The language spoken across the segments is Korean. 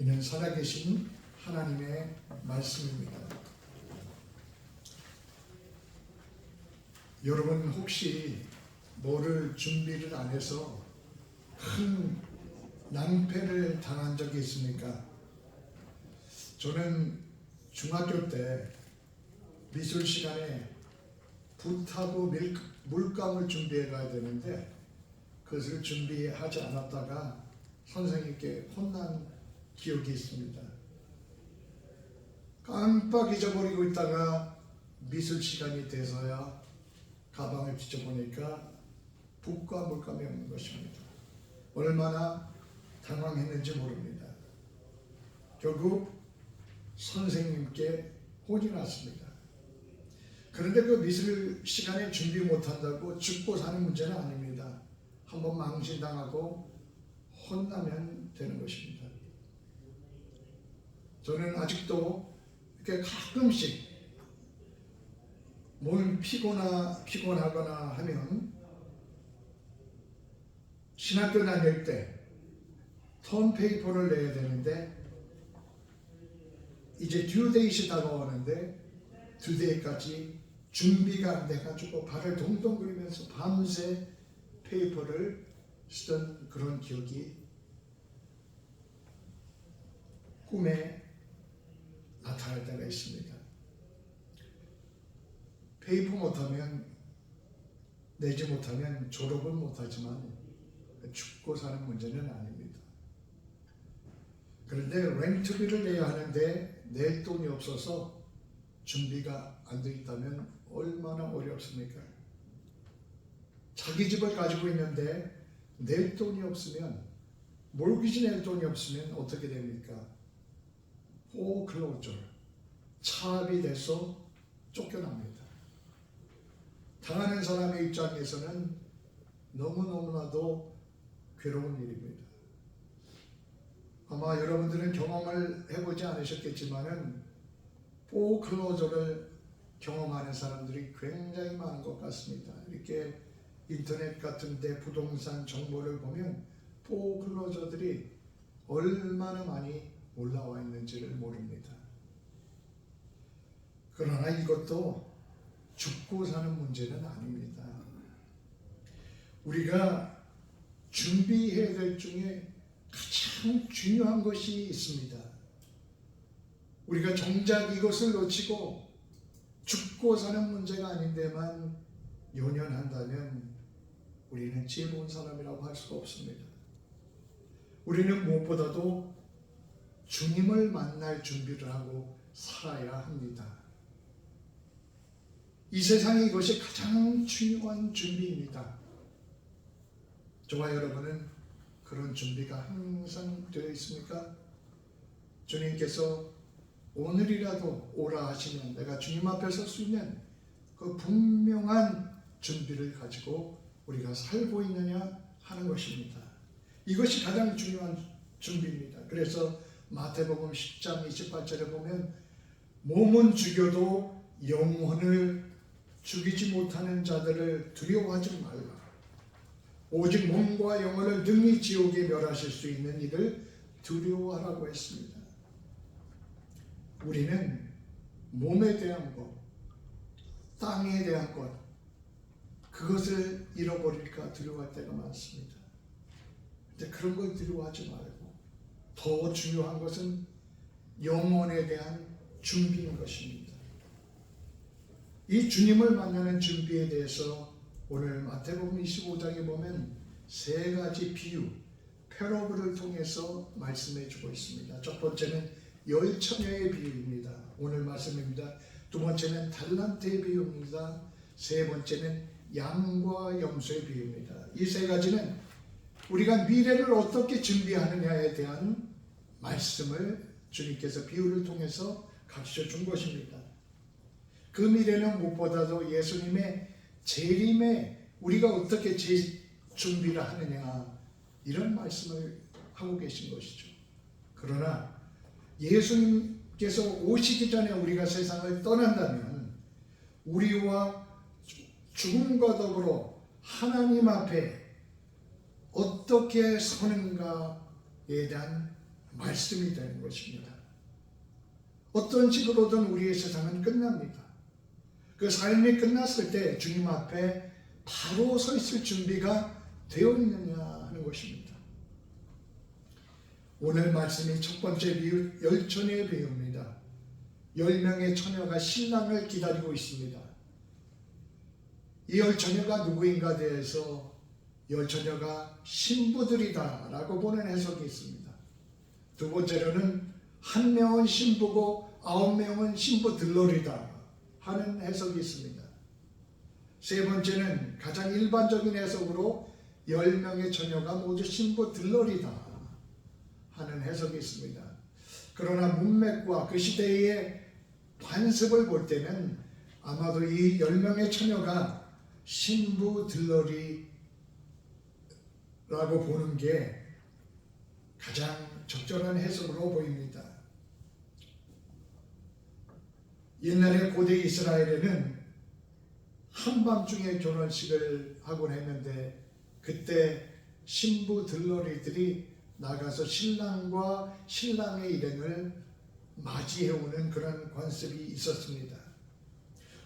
이는 살아계신 하나님의 말씀입니다. 여러분 혹시 뭐를 준비를 안 해서 큰 낭패를 당한 적이 있습니까? 저는 중학교 때 미술 시간에 붓하고 물감을 준비해 가야 되는데 그것을 준비하지 않았다가 선생님께 혼난 기억이 있습니다. 깜빡 잊어버리고 있다가 미술 시간이 돼서야 가방을 뒤져보니까 붓과 물감이 없는 것입니다. 얼마나 당황했는지 모릅니다. 결국 선생님께 혼이 났습니다. 그런데 그 미술 시간에 준비 못한다고 죽고 사는 문제는 아닙니다. 한번 망신당하고 혼나면 되는 것입니다. 저는 아직도 이렇게 가끔씩 몸이 피곤하거나 하면 신학교 다닐 때 턴페이퍼를 내야 되는데 이제 듀데이시 다가오는데 듀데이까지 준비가 안 돼가지고 발을 동동 그리면서 밤새 페이퍼를 쓰던 그런 기억이 꿈에 나타날 때가 있습니다. 페이퍼 내지 못하면 졸업은 못하지만 죽고 사는 문제는 아닙니다. 그런데 렌트비를 내야 하는데 낼 돈이 없어서 준비가 안 되어 있다면 얼마나 어렵습니까? 자기 집을 가지고 있는데 낼 돈이 없으면, 몰기지 낼 돈이 없으면 어떻게 됩니까? 포클로저, 차압이 돼서 쫓겨납니다. 당하는 사람의 입장에서는 너무너무나도 괴로운 일입니다. 아마 여러분들은 경험을 해보지 않으셨겠지만은 포클로저를 경험하는 사람들이 굉장히 많은 것 같습니다. 이렇게 인터넷 같은 데 부동산 정보를 보면 포클로저들이 얼마나 많이 올라와 있는지를 모릅니다. 그러나 이것도 죽고 사는 문제는 아닙니다. 우리가 준비해야 될 중에 가장 중요한 것이 있습니다. 우리가 정작 이것을 놓치고 죽고 사는 문제가 아닌데만 연연한다면 우리는 지혜로운 사람이라고 할 수가 없습니다. 우리는 무엇보다도 주님을 만날 준비를 하고 살아야 합니다. 이 세상에 이것이 가장 중요한 준비입니다. 저와 여러분은 그런 준비가 항상 되어 있습니까? 주님께서 오늘이라도 오라 하시면 내가 주님 앞에 설 수 있는 그 분명한 준비를 가지고 우리가 살고 있느냐 하는 것입니다. 이것이 가장 중요한 준비입니다. 그래서 마태복음 10장 28절에 보면 몸은 죽여도 영혼을 죽이지 못하는 자들을 두려워하지 말라. 오직 몸과 영혼을 능히 지옥에 멸하실 수 있는 이를 두려워하라고 했습니다. 우리는 몸에 대한 것, 땅에 대한 것, 그것을 잃어버릴까 두려워할 때가 많습니다. 근데 그런 걸 두려워하지 말고 더 중요한 것은 영혼에 대한 준비인 것입니다. 이 주님을 만나는 준비에 대해서 오늘 마태복음 25장에 보면 세 가지 비유, 패러블을 통해서 말씀해 주고 있습니다. 첫 번째는 열처녀의 비유입니다. 오늘 말씀입니다. 두 번째는 달란트의 비유입니다. 세 번째는 양과 염소의 비유입니다. 이 세 가지는 우리가 미래를 어떻게 준비하느냐에 대한 말씀을 주님께서 비유를 통해서 가르쳐 준 것입니다. 그 미래는 무엇보다도 예수님의 재림에 우리가 어떻게 준비를 하느냐, 이런 말씀을 하고 계신 것이죠. 그러나 예수님께서 오시기 전에 우리가 세상을 떠난다면 우리와 죽음과 더불어 하나님 앞에 어떻게 서는가에 대한 말씀이 되는 것입니다. 어떤 식으로든 우리의 세상은 끝납니다. 그 삶이 끝났을 때 주님 앞에 바로 서 있을 준비가 되어 있느냐 하는 것입니다. 오늘 말씀이 첫 번째 비유, 열처녀의 비유입니다. 10명의 처녀가 신랑을 기다리고 있습니다. 이 열처녀가 누구인가 대해서 열처녀가 신부들이다 라고 보는 해석이 있습니다. 두 번째로는 한 명은 신부고 9명은 신부들러리다 하는 해석이 있습니다. 세 번째는 가장 일반적인 해석으로 10명의 처녀가 모두 신부들러리다 하는 해석이 있습니다. 그러나 문맥과 그 시대의 관습을 볼 때는 아마도 이 10명의 처녀가 신부들러리라고 보는 게 가장 적절한 해석으로 보입니다. 옛날에 고대 이스라엘에는 한밤중에 결혼식을 하곤 했는데 그때 신부들러리들이 나가서 신랑과 신랑의 일행을 맞이해오는 그런 관습이 있었습니다.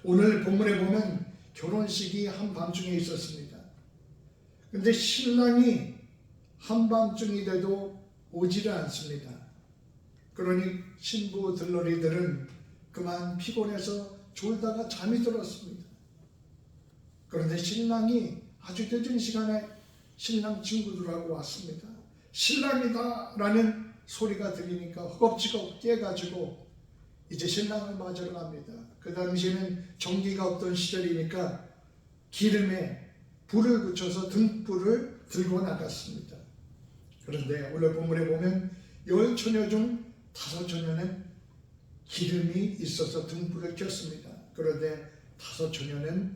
오늘 본문에 보면 결혼식이 한밤중에 있었습니다. 그런데 신랑이 한밤중이 돼도 오지를 않습니다. 그러니 신부들러리들은 그만 피곤해서 졸다가 잠이 들었습니다. 그런데 신랑이 아주 늦은 시간에 신랑 친구들하고 왔습니다. 신랑이다 라는 소리가 들리니까 허겁지겁 깨가지고 이제 신랑을 맞으러 갑니다. 그 당시에는 전기가 없던 시절이니까 기름에 불을 붙여서 등불을 들고 나갔습니다. 그런데 오늘 본문에 보면 10처녀 중 5처녀는 기름이 있어서 등불을 켰습니다. 그런데 5처녀는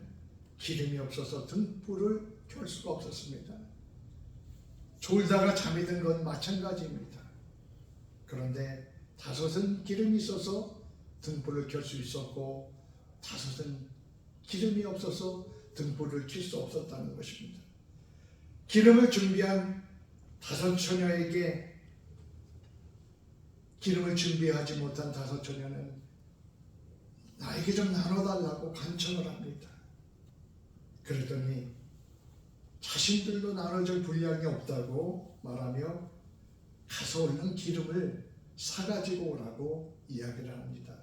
기름이 없어서 등불을 켤 수가 없었습니다. 졸다가 잠이 든 건 마찬가지입니다. 그런데 5은 기름이 있어서 등불을 켤 수 있었고 5은 기름이 없어서 등불을 켤 수 없었다는 것입니다. 기름을 준비한 5처녀에게 기름을 준비하지 못한 5처녀는 나에게 좀 나눠달라고 간청을 합니다. 그랬더니 자신들도 나눠줄 분량이 없다고 말하며 가서 얼른 기름을 사가지고 오라고 이야기를 합니다.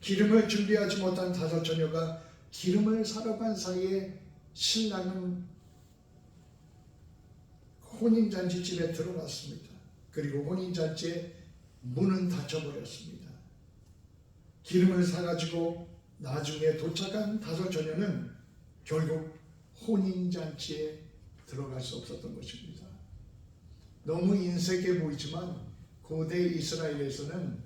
기름을 준비하지 못한 5처녀가 기름을 사러 간 사이에 신랑은 혼인잔치집에 들어갔습니다. 그리고 혼인잔치에 문은 닫혀버렸습니다. 기름을 사가지고 나중에 도착한 5처녀는 결국 혼인잔치에 들어갈 수 없었던 것입니다. 너무 인색해 보이지만 고대 이스라엘에서는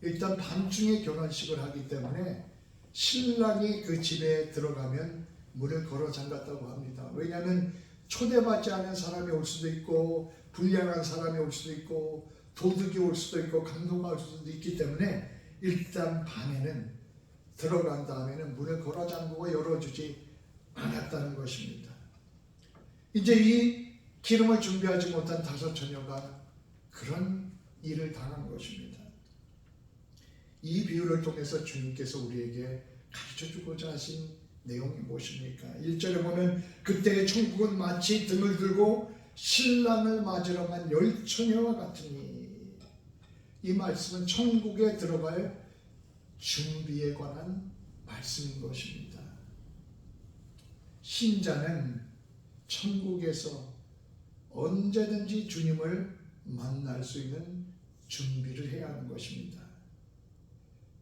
일단 밤중에 결혼식을 하기 때문에 신랑이 그 집에 들어가면 문을 걸어 잠갔다고 합니다. 왜냐하면 초대받지 않은 사람이 올 수도 있고 불량한 사람이 올 수도 있고 도둑이 올 수도 있고 강도가 올 수도 있기 때문에 일단 밤에는 들어간 다음에는 문을 걸어 잠그고 열어주지 않았다는 것입니다. 이제 이 기름을 준비하지 못한 5처녀가 그런 일을 당한 것입니다. 이 비유를 통해서 주님께서 우리에게 가르쳐주고자 하신 내용이 무엇입니까? 1절에 보면 그때의 천국은 마치 등을 들고 신랑을 맞으러 간 10처녀와 같으니, 이 말씀은 천국에 들어갈 준비에 관한 말씀인 것입니다. 신자는 천국에서 언제든지 주님을 만날 수 있는 준비를 해야 하는 것입니다.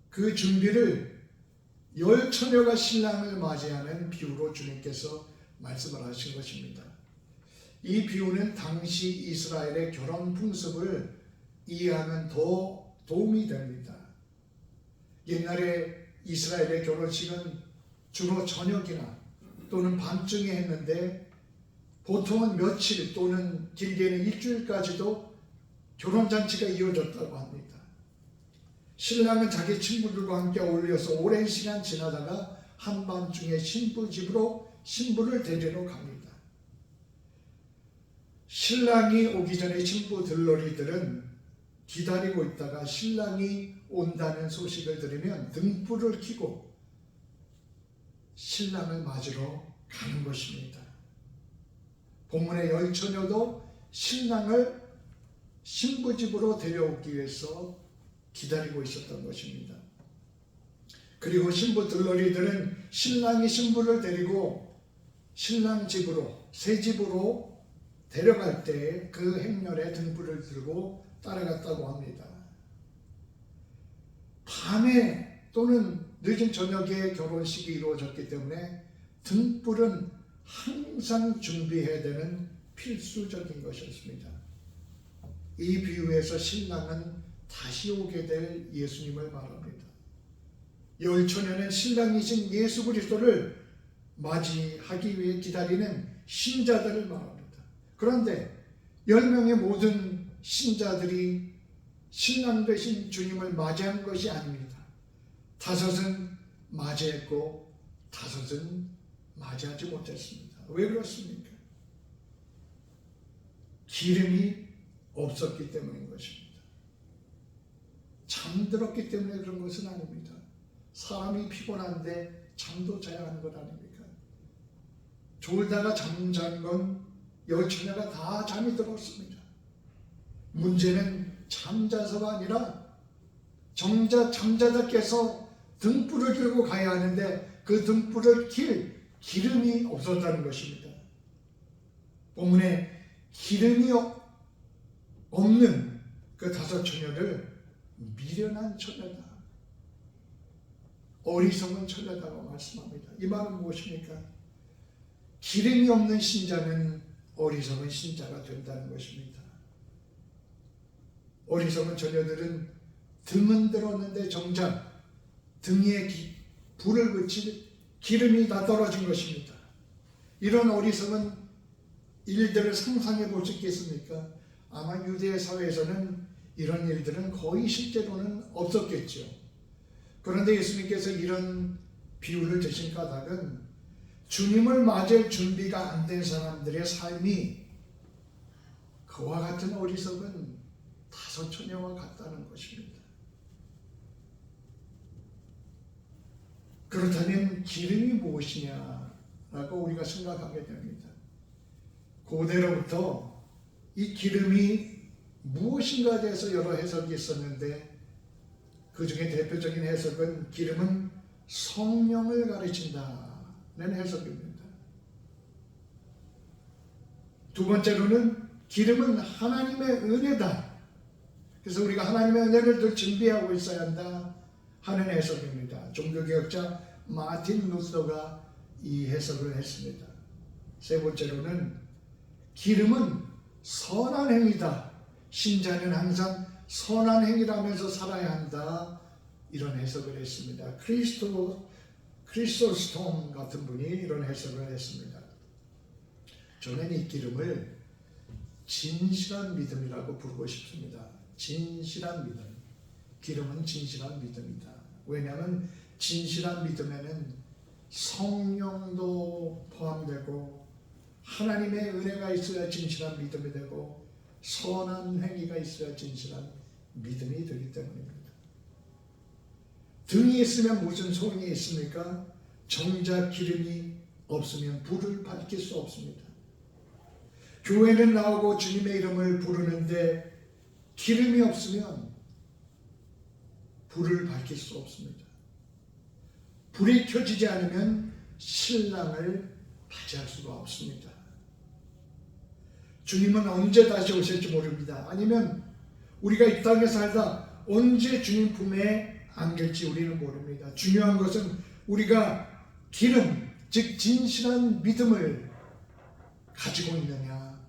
그 준비를 10처녀가 신랑을 맞이하는 비유로 주님께서 말씀을 하신 것입니다. 이 비유는 당시 이스라엘의 결혼 풍습을 이해하면 더 도움이 됩니다. 옛날에 이스라엘의 결혼식은 주로 저녁이나 또는 밤중에 했는데 보통은 며칠 또는 길게는 일주일까지도 결혼잔치가 이어졌다고 합니다. 신랑은 자기 친구들과 함께 어울려서 오랜 시간 지나다가 한밤중에 신부 집으로 신부를 데리러 갑니다. 신랑이 오기 전에 신부 들러리들은 기다리고 있다가 신랑이 온다는 소식을 들으면 등불을 켜고 신랑을 맞으러 가는 것입니다. 본문의 10처녀도 신랑을 신부집으로 데려오기 위해서 기다리고 있었던 것입니다. 그리고 신부 들러리들은 신랑이 신부를 데리고 신랑 집으로, 새 집으로 데려갈 때 그 행렬에 등불을 들고 따라갔다고 합니다. 밤에 또는 늦은 저녁에 결혼식이 이루어졌기 때문에 등불은 항상 준비해야 되는 필수적인 것이었습니다. 이 비유에서 신랑은 다시 오게 될 예수님을 말합니다. 10처녀는 신랑이신 예수 그리스도를 맞이하기 위해 기다리는 신자들을 말합니다. 그런데 10명의 모든 신자들이 신랑 되신 주님을 맞이한 것이 아닙니다. 5은 맞이했고 5은 맞이하지 못했습니다. 왜 그렇습니까? 기름이 없었기 때문인 것입니다. 잠들었기 때문에 그런 것은 아닙니다. 사람이 피곤한데 잠도 자야 하는 것 아닙니까? 졸다가 잠잔 건 10처녀가 다 잠이 들었습니다. 문제는 잠자서가 아니라 정작 잠자다 깨서 등불을 들고 가야 하는데 그 등불을 킬 기름이 없었다는 것입니다. 본문에 기름이 없는 그 5처녀를 미련한 처녀다, 어리석은 처녀다고 말씀합니다. 이 말은 무엇입니까? 기름이 없는 신자는 어리석은 신자가 된다는 것입니다. 어리석은 처녀들은 등은 들었는데 정작 등 위에 불을 붙인 기름이 다 떨어진 것입니다. 이런 어리석은 일들을 상상해 볼 수 있겠습니까? 아마 유대 사회에서는 이런 일들은 거의 실제로는 없었겠죠. 그런데 예수님께서 이런 비유를 드신 까닭은 주님을 맞을 준비가 안 된 사람들의 삶이 그와 같은 어리석은 5처녀와 같다는 것입니다. 그렇다면 기름이 무엇이냐라고 우리가 생각하게 됩니다. 고대로부터 이 기름이 무엇인가에 대해서 여러 해석이 있었는데 그 중에 대표적인 해석은 기름은 성령을 가르친다는 해석입니다. 두 번째로는 기름은 하나님의 은혜다. 그래서 우리가 하나님의 은혜를 늘 준비하고 있어야 한다 하는 해석입니다. 종교개혁자 마틴 루터가 이 해석을 했습니다. 세 번째로는 기름은 선한 행위다. 신자는 항상 선한 행위를 하면서 살아야 한다. 이런 해석을 했습니다. 크리스토스톰 같은 분이 이런 해석을 했습니다. 저는 이 기름을 진실한 믿음이라고 부르고 싶습니다. 진실한 믿음. 기름은 진실한 믿음이다. 왜냐하면 진실한 믿음에는 성령도 포함되고 하나님의 은혜가 있어야 진실한 믿음이 되고 선한 행위가 있어야 진실한 믿음이 되기 때문입니다. 등이 있으면 무슨 소용이 있습니까? 정작 기름이 없으면 불을 밝힐 수 없습니다. 교회는 나오고 주님의 이름을 부르는데 기름이 없으면 불을 밝힐 수 없습니다. 불이 켜지지 않으면 신랑을 맞이할 수가 없습니다. 주님은 언제 다시 오실지 모릅니다. 아니면 우리가 이 땅에 살다 언제 주님 품에 안길지 우리는 모릅니다. 중요한 것은 우리가 기름, 즉 진실한 믿음을 가지고 있느냐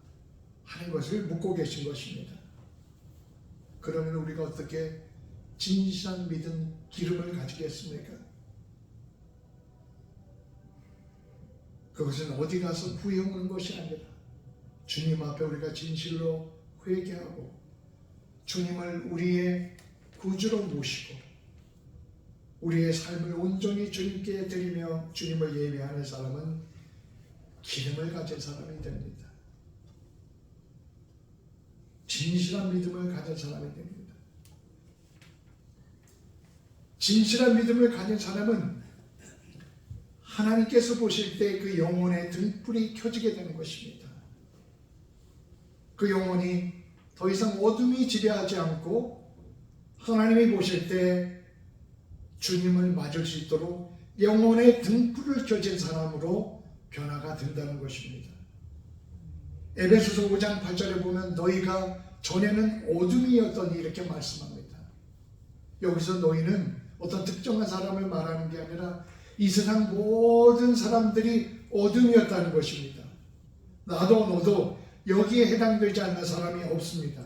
하는 것을 묻고 계신 것입니다. 그러면 우리가 어떻게 진실한 믿음, 기름을 가지겠습니까? 그것은 어디 가서 구해오는 것이 아니라 주님 앞에 우리가 진실로 회개하고 주님을 우리의 구주로 모시고 우리의 삶을 온전히 주님께 드리며 주님을 예배하는 사람은 기름을 가진 사람이 됩니다. 진실한 믿음을 가진 사람이 됩니다. 진실한 믿음을 가진 사람은 하나님께서 보실 때 그 영혼의 등불이 켜지게 되는 것입니다. 그 영혼이 더 이상 어둠이 지배하지 않고 하나님이 보실 때 주님을 맞을 수 있도록 영혼의 등불을 켜진 사람으로 변화가 된다는 것입니다. 에베소서 5장 8절에 보면 너희가 전에는 어둠이었더니 이렇게 말씀합니다. 여기서 너희는 어떤 특정한 사람을 말하는 게 아니라 이 세상 모든 사람들이 어둠이었다는 것입니다. 나도 너도 여기에 해당되지 않는 사람이 없습니다.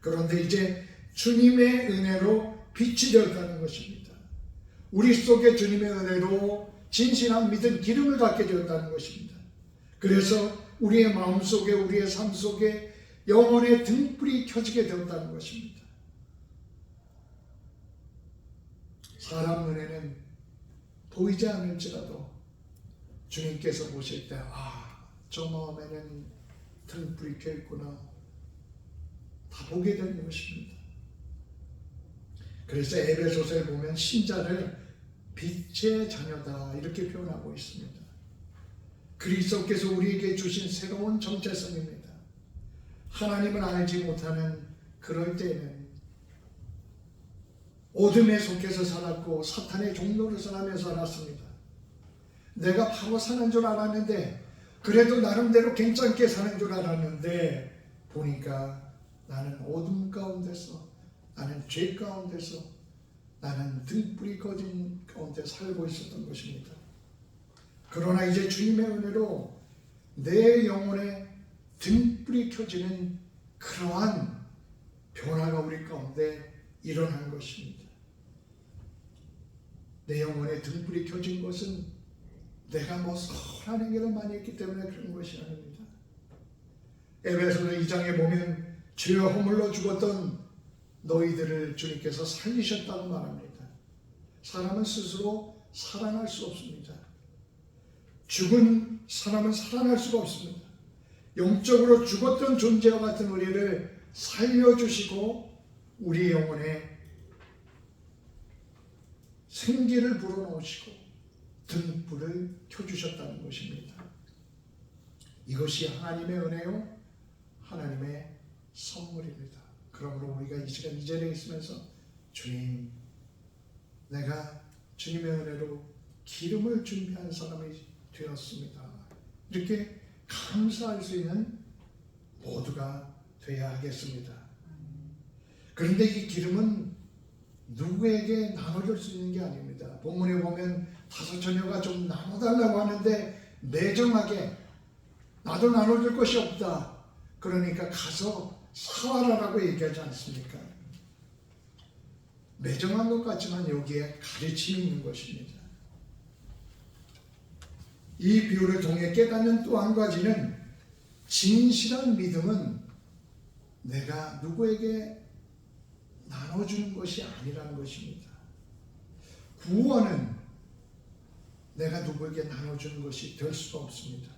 그런데 이제 주님의 은혜로 빛이 되었다는 것입니다. 우리 속에 주님의 은혜로 진실한 믿음, 기름을 갖게 되었다는 것입니다. 그래서 우리의 마음 속에, 우리의 삶 속에 영혼의 등불이 켜지게 되었다는 것입니다. 사람 눈에는 보이지 않을지라도 주님께서 보실 때 저 마음에는 등불이 켜있구나 다 보게 되는 것입니다. 그래서 에베소서에 보면 신자를 빛의 자녀다 이렇게 표현하고 있습니다. 그리스도께서 우리에게 주신 새로운 정체성입니다. 하나님을 알지 못하는 그럴 때에는 어둠에 속해서 살았고 사탄의 종로를 살아며 살았습니다. 내가 바로 사는 줄 알았는데 그래도 나름대로 괜찮게 사는 줄 알았는데 보니까 나는 어둠 가운데서, 나는 죄 가운데서, 나는 등불이 꺼진 가운데 살고 있었던 것입니다. 그러나 이제 주님의 은혜로 내 영혼에 등불이 켜지는 그러한 변화가 우리 가운데 일어난 것입니다. 내 영혼에 등불이 켜진 것은 내가 선한 행위를 많이 했기 때문에 그런 것이 아닙니다. 에베소서 2장에 보면 죄와 허물로 죽었던 너희들을 주님께서 살리셨다고 말합니다. 사람은 스스로 살아날 수 없습니다. 죽은 사람은 살아날 수가 없습니다. 영적으로 죽었던 존재와 같은 우리를 살려주시고 우리의 영혼에 생기를 불어넣으시고 등불을 켜주셨다는 것입니다. 이것이 하나님의 은혜요, 하나님의 선물입니다. 그러므로 우리가 이 시간 이 자리에 있으면서 주님, 내가 주님의 은혜로 기름을 준비한 사람이 되었습니다. 이렇게 감사할 수 있는 모두가 되어야 하겠습니다. 그런데 이 기름은 누구에게 나눠줄 수 있는 게 아닙니다. 본문에 보면 5 처녀가 좀 나눠달라고 하는데 매정하게 나도 나눠줄 것이 없다. 그러니까 가서 사와라라고 얘기하지 않습니까? 매정한 것 같지만 여기에 가르침이 있는 것입니다. 이 비유를 통해 깨닫는 또 한 가지는 진실한 믿음은 내가 누구에게 나눠주는 것이 아니라는 것입니다. 구원은 내가 누구에게 나눠주는 것이 될 수가 없습니다.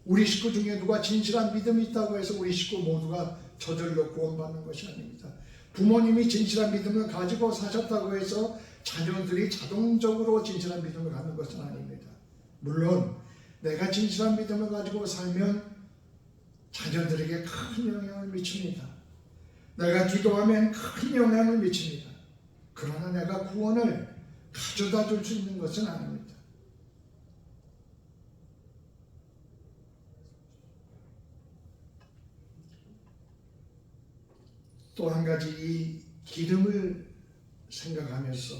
우리 식구 중에 누가 진실한 믿음이 있다고 해서 우리 식구 모두가 저절로 구원받는 것이 아닙니다. 부모님이 진실한 믿음을 가지고 사셨다고 해서 자녀들이 자동적으로 진실한 믿음을 갖는 것은 아닙니다. 물론 내가 진실한 믿음을 가지고 살면 자녀들에게 큰 영향을 미칩니다. 내가 기도하면 큰 영향을 미칩니다. 그러나 내가 구원을 가져다 줄 수 있는 것은 아닙니다. 또 한 가지 이 기름을 생각하면서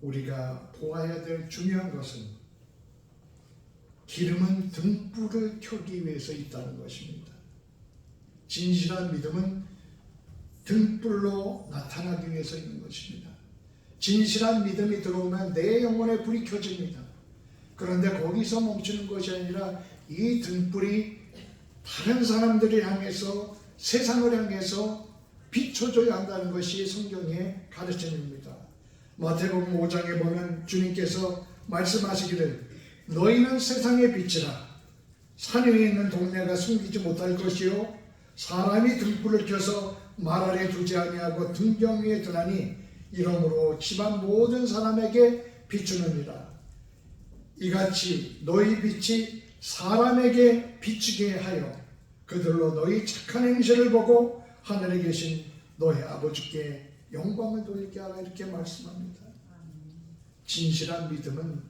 우리가 보아야 될 중요한 것은 기름은 등불을 켜기 위해서 있다는 것입니다. 진실한 믿음은 등불로 나타나기 위해서 있는 것입니다. 진실한 믿음이 들어오면 내 영혼에 불이 켜집니다. 그런데 거기서 멈추는 것이 아니라 이 등불이 다른 사람들을 향해서 세상을 향해서 비춰줘야 한다는 것이 성경의 가르침입니다. 마태복음 5장에 보면 주님께서 말씀하시기를 너희는 세상의 빛이라. 산 위에 있는 동네가 숨기지 못할 것이요 사람이 등불을 켜서 말 아래 두지 아니하고 등경 위에 두나니 이러므로 집안 모든 사람에게 비추느니라. 이같이 너희 빛이 사람에게 비추게 하여 그들로 너희 착한 행실을 보고 하늘에 계신 너희 아버지께 영광을 돌리게 하라. 이렇게 말씀합니다. 진실한 믿음은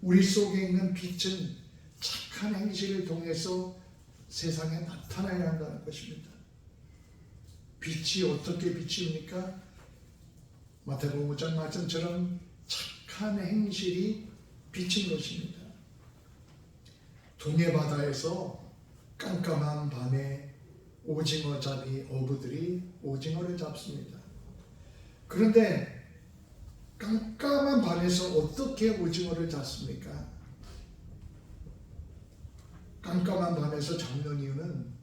우리 속에 있는 빛은 착한 행실을 통해서 세상에 나타나야 한다는 것입니다. 빛이 어떻게 비칩니까? 마태복음 5장 말씀처럼 착한 행실이 비친 것입니다. 동해 바다에서 깜깜한 밤에 오징어 잡이 어부들이 오징어를 잡습니다. 그런데 깜깜한 밤에서 어떻게 오징어를 잡습니까? 깜깜한 밤에서 잡는 이유는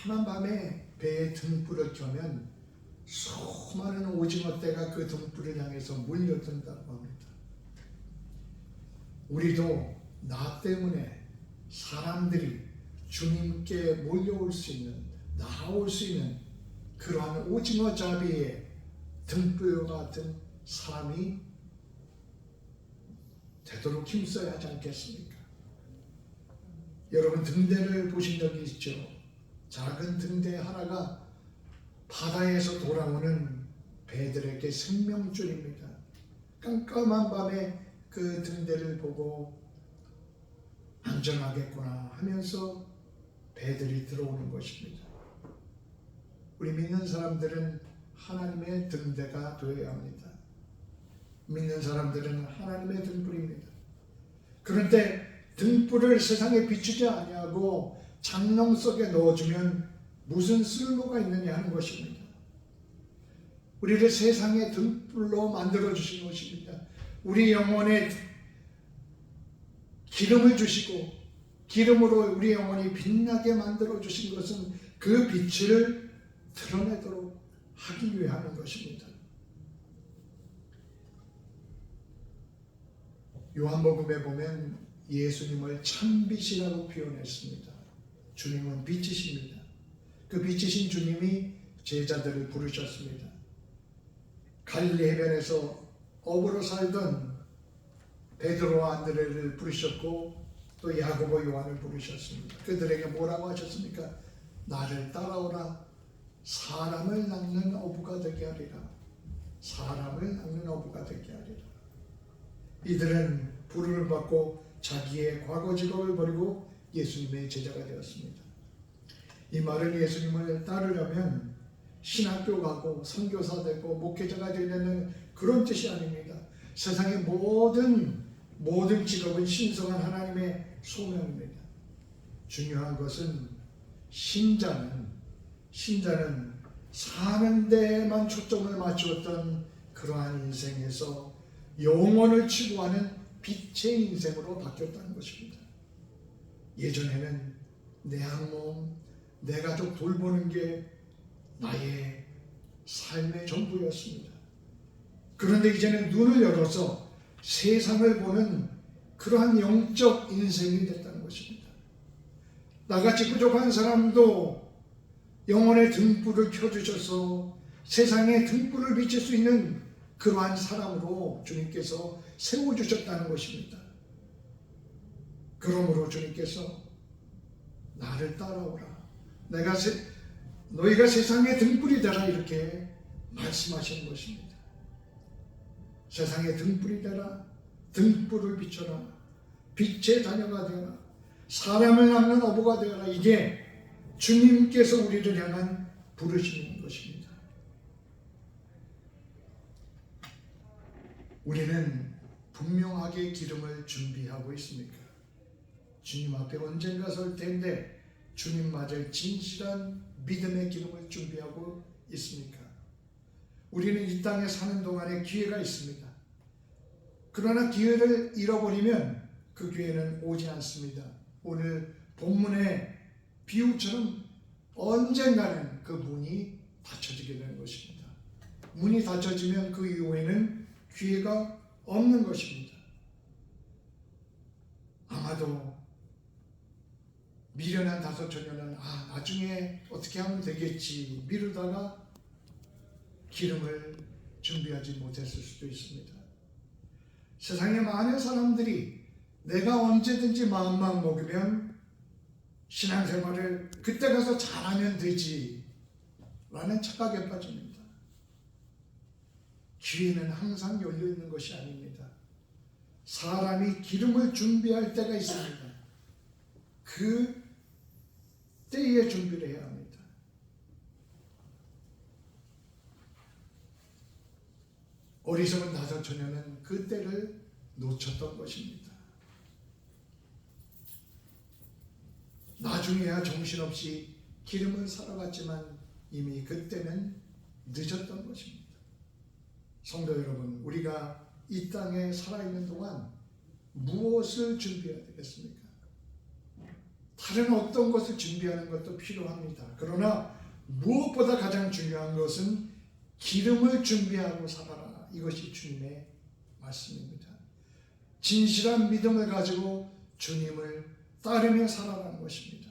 깜깜한 밤에 배에 등불을 켜면 수많은 오징어 떼가 그 등불을 향해서 몰려든다고 합니다. 우리도 나 때문에 사람들이 주님께 몰려올 수 있는, 나아올 수 있는 그러한 오징어 잡이의 등불과 같은 사람이 되도록 힘써야 하지 않겠습니까? 여러분 등대를 보신 적이 있죠? 작은 등대 하나가 바다에서 돌아오는 배들에게 생명줄입니다. 깜깜한 밤에 그 등대를 보고 안전하겠구나 하면서 배들이 들어오는 것입니다. 우리 믿는 사람들은 하나님의 등대가 되어야 합니다. 믿는 사람들은 하나님의 등불입니다. 그런데 등불을 세상에 비추지 아니하고 장롱 속에 넣어주면 무슨 쓸모가 있느냐 하는 것입니다. 우리를 세상의 등불로 만들어 주신 것입니다. 우리 영혼에 기름을 주시고 기름으로 우리 영혼이 빛나게 만들어 주신 것은 그 빛을 드러내도록 하기 위해 하는 것입니다. 요한복음에 보면 예수님을 참빛이라고 표현했습니다. 주님은 빛이십니다. 그 빛이신 주님이 제자들을 부르셨습니다. 갈릴리 해변에서 어부로 살던 베드로와 안드레를 부르셨고 또 야고보 요한을 부르셨습니다. 그들에게 뭐라고 하셨습니까? 나를 따라오라. 사람을 낚는 어부가 되게 하리라. 사람을 낚는 어부가 되게 하리라. 이들은 부름을 받고 자기의 과거 직업을 버리고 예수님의 제자가 되었습니다. 이 말은 예수님을 따르려면 신학교 가고 선교사 되고 목회자가 되려는 그런 뜻이 아닙니다. 세상의 모든 직업은 신성한 하나님의 소명입니다. 중요한 것은 신자는 사는 데에만 초점을 맞추었던 그러한 인생에서 영원을 추구하는 빛의 인생으로 바뀌었다는 것입니다. 예전에는 내 학몸, 내 가족 돌보는 게 나의 삶의 전부였습니다. 그런데 이제는 눈을 열어서 세상을 보는 그러한 영적 인생이 됐다는 것입니다. 나같이 부족한 사람도 영혼의 등불을 켜주셔서 세상에 등불을 비칠 수 있는 그러한 사람으로 주님께서 세워주셨다는 것입니다. 그러므로 주님께서 나를 따라오라. 너희가 세상의 등불이 되라 이렇게 말씀하시는 것입니다. 세상의 등불이 되라. 등불을 비춰라. 빛의 자녀가 되어라. 사람을 낚는 어부가 되어라. 이게 주님께서 우리를 향한 부르시는 것입니다. 우리는 분명하게 기름을 준비하고 있습니까? 주님 앞에 언젠가 설 텐데 주님 맞을 진실한 믿음의 기름을 준비하고 있습니까? 우리는 이 땅에 사는 동안에 기회가 있습니다. 그러나 기회를 잃어버리면 그 기회는 오지 않습니다. 오늘 본문의 비유처럼 언젠가는 그 문이 닫혀지게 되는 것입니다. 문이 닫혀지면 그 이후에는 기회가 없는 것입니다. 아마도 미련한 다섯 처녀는 나중에 어떻게 하면 되겠지 미루다가 기름을 준비하지 못했을 수도 있습니다. 세상에 많은 사람들이 내가 언제든지 마음만 먹으면 신앙생활을 그때 가서 잘하면 되지 라는 착각에 빠집니다. 기회는 항상 열려있는 것이 아닙니다. 사람이 기름을 준비할 때가 있습니다. 그 때에 준비를 해야 합니다. 어리석은 다섯 처녀는 그 때를 놓쳤던 것입니다. 나중에야 정신없이 기름을 사러 갔지만 이미 그때는 늦었던 것입니다. 성도 여러분, 우리가 이 땅에 살아있는 동안 무엇을 준비해야 되겠습니까? 다른 어떤 것을 준비하는 것도 필요합니다. 그러나 무엇보다 가장 중요한 것은 기름을 준비하고 살아라. 이것이 주님의 말씀입니다. 진실한 믿음을 가지고 주님을 따르며 살아가는 것입니다.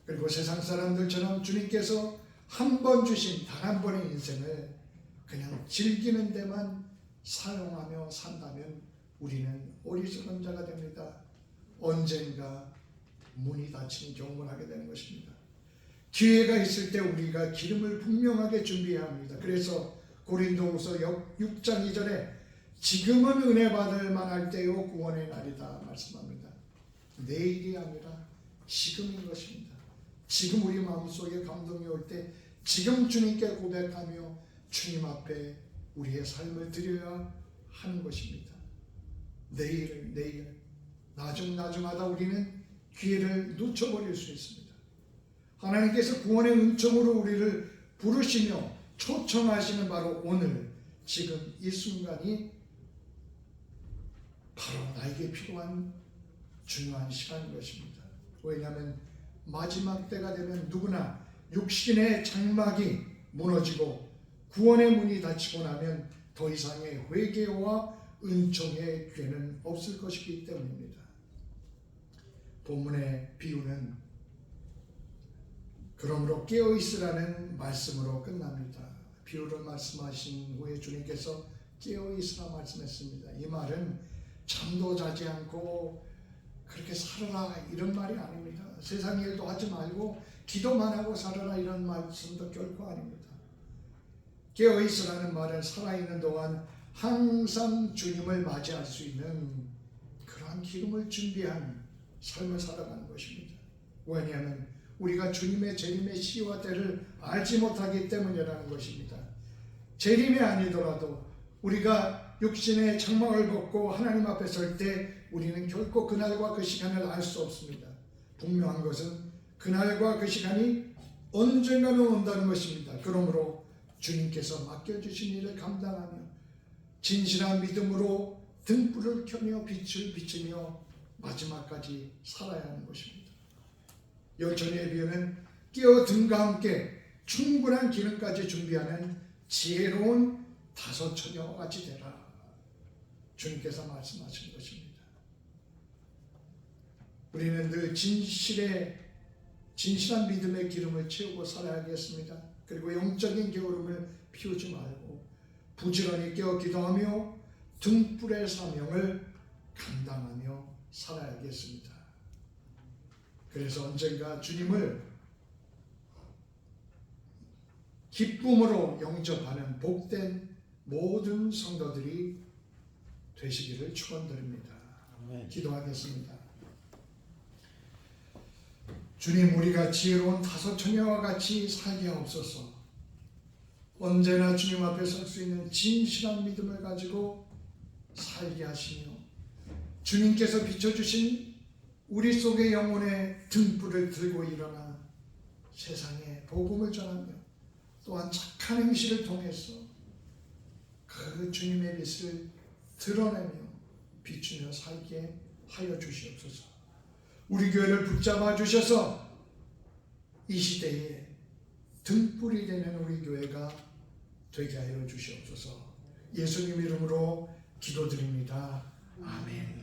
그리고 세상 사람들처럼 주님께서 한 번 주신 단 한 번의 인생을 그냥 즐기는 데만 사용하며 산다면 우리는 어리석은 자가 됩니다. 언젠가 문이 닫히는 경험을 하게 되는 것입니다. 기회가 있을 때 우리가 기름을 분명하게 준비해야 합니다. 그래서 고린도후서 6장 2절에 지금은 은혜 받을 만할 때요 구원의 날이다 말씀합니다. 내일이 아니라 지금인 것입니다. 지금 우리 마음속에 감동이 올 때 지금 주님께 고백하며 주님 앞에 우리의 삶을 드려야 하는 것입니다. 내일 나중하다 우리는 기회를 놓쳐버릴 수 있습니다. 하나님께서 구원의 은총으로 우리를 부르시며 초청하시는 바로 오늘 지금 이 순간이 바로 나에게 필요한 중요한 시간인 것입니다. 왜냐하면 마지막 때가 되면 누구나 육신의 장막이 무너지고 구원의 문이 닫히고 나면 더 이상의 회개와 은총의 기회는 없을 것이기 때문입니다. 본문의 비유는 그러므로 깨어있으라는 말씀으로 끝납니다. 비유를 말씀하신 후에 주님께서 깨어있으라 말씀했습니다. 이 말은 잠도 자지 않고 그렇게 살아라 이런 말이 아닙니다. 세상 일도 하지 말고 기도만 하고 살아라 이런 말씀도 결코 아닙니다. 깨어있으라는 말은 살아있는 동안 항상 주님을 맞이할 수 있는 그러한 기름을 준비한 삶을 살아가는 것입니다. 왜냐하면 우리가 주님의 재림의 시와 때를 알지 못하기 때문이라는 것입니다. 재림이 아니더라도 우리가 육신의 장막을 벗고 하나님 앞에 설 때 우리는 결코 그날과 그 시간을 알 수 없습니다. 분명한 것은 그날과 그 시간이 언젠가는 온다는 것입니다. 그러므로 주님께서 맡겨주신 일을 감당하며 진실한 믿음으로 등불을 켜며 빛을 비추며 마지막까지 살아야 하는 것입니다. 열처녀의 비유는 깨어든과 함께 충분한 기름까지 준비하는 지혜로운 다섯 처녀와 같이 되라. 주님께서 말씀하신 것입니다. 우리는 늘 진실한 믿음의 기름을 채우고 살아야겠습니다. 그리고 영적인 게으름을 피우지 말고 부지런히 깨어 기도하며 등불의 사명을 감당하며 살아야겠습니다. 그래서 언젠가 주님을 기쁨으로 영접하는 복된 모든 성도들이 되시기를 축원드립니다. 기도하겠습니다. 주님, 우리가 지혜로운 다섯 처녀와 같이 살게 하옵소서. 언제나 주님 앞에 설 수 있는 진실한 믿음을 가지고 살게 하시며 주님께서 비춰주신 우리 속의 영혼의 등불을 들고 일어나 세상에 복음을 전하며 또한 착한 행실을 통해서 그 주님의 빛을 드러내며 비추며 살게 하여 주시옵소서. 우리 교회를 붙잡아 주셔서 이 시대에 등불이 되는 우리 교회가 되게 하여 주시옵소서. 예수님 이름으로 기도드립니다. 아멘.